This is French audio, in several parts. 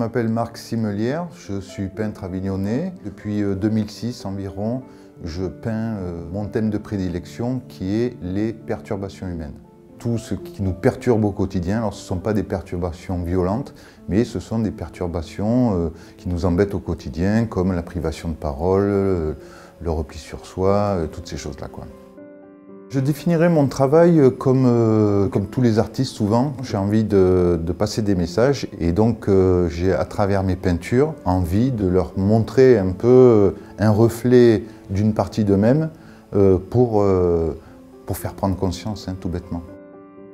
m'appelle Marc Simelière, je suis peintre avignonnais. Depuis 2006 environ, je peins mon thème de prédilection qui est les perturbations humaines. Tout ce qui nous perturbe au quotidien, alors ce ne sont pas des perturbations violentes, mais ce sont des perturbations qui nous embêtent au quotidien, comme la privation de parole, le repli sur soi, toutes ces choses-là, quoi. Je définirais mon travail comme tous les artistes souvent. J'ai envie de passer des messages et donc j'ai à travers mes peintures envie de leur montrer un peu un reflet d'une partie d'eux-mêmes pour faire prendre conscience, hein, tout bêtement.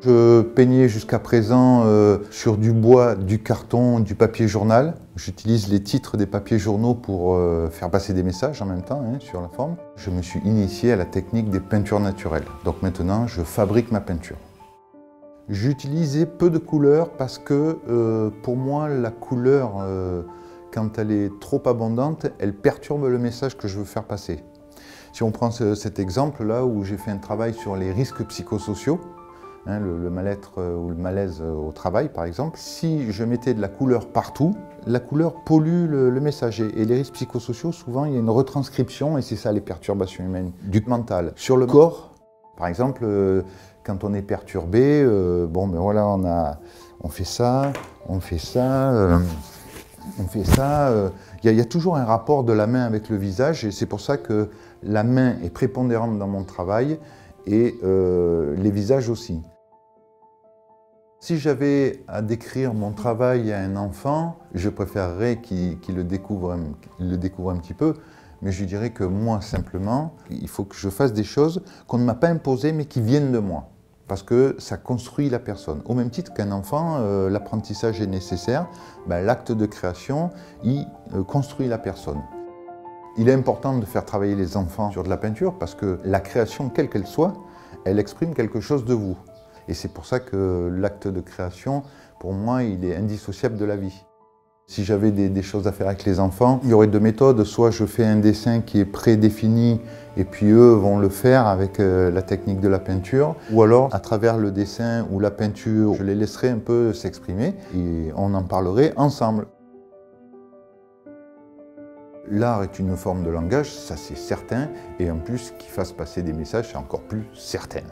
Je peignais jusqu'à présent sur du bois, du carton, du papier journal. J'utilise les titres des papiers journaux pour faire passer des messages en même temps, hein, sur la forme. Je me suis initié à la technique des peintures naturelles. Donc maintenant, je fabrique ma peinture. J'utilisais peu de couleurs parce que pour moi, la couleur, quand elle est trop abondante, elle perturbe le message que je veux faire passer. Si on prend cet exemple-là où j'ai fait un travail sur les risques psychosociaux, hein, le mal-être ou le malaise au travail par exemple, si je mettais de la couleur partout, la couleur pollue le messager. Et les risques psychosociaux, souvent il y a une retranscription, et c'est ça les perturbations humaines, du mental. Sur le corps, par exemple, quand on est perturbé, bon ben voilà, on fait ça, on fait ça, on fait ça. Il y a toujours un rapport de la main avec le visage, et c'est pour ça que la main est prépondérante dans mon travail, et les visages aussi. Si j'avais à décrire mon travail à un enfant, je préférerais qu'il le découvre un petit peu, mais je dirais que moi, simplement, il faut que je fasse des choses qu'on ne m'a pas imposées, mais qui viennent de moi. Parce que ça construit la personne. Au même titre qu'un enfant, l'apprentissage est nécessaire, ben, l'acte de création, il construit la personne. Il est important de faire travailler les enfants sur de la peinture parce que la création, quelle qu'elle soit, elle exprime quelque chose de vous. Et c'est pour ça que l'acte de création, pour moi, il est indissociable de la vie. Si j'avais des choses à faire avec les enfants, il y aurait deux méthodes. Soit je fais un dessin qui est prédéfini et puis eux vont le faire avec la technique de la peinture. Ou alors, à travers le dessin ou la peinture, je les laisserai un peu s'exprimer et on en parlerait ensemble. L'art est une forme de langage, ça c'est certain, et en plus qu'il fasse passer des messages, c'est encore plus certain.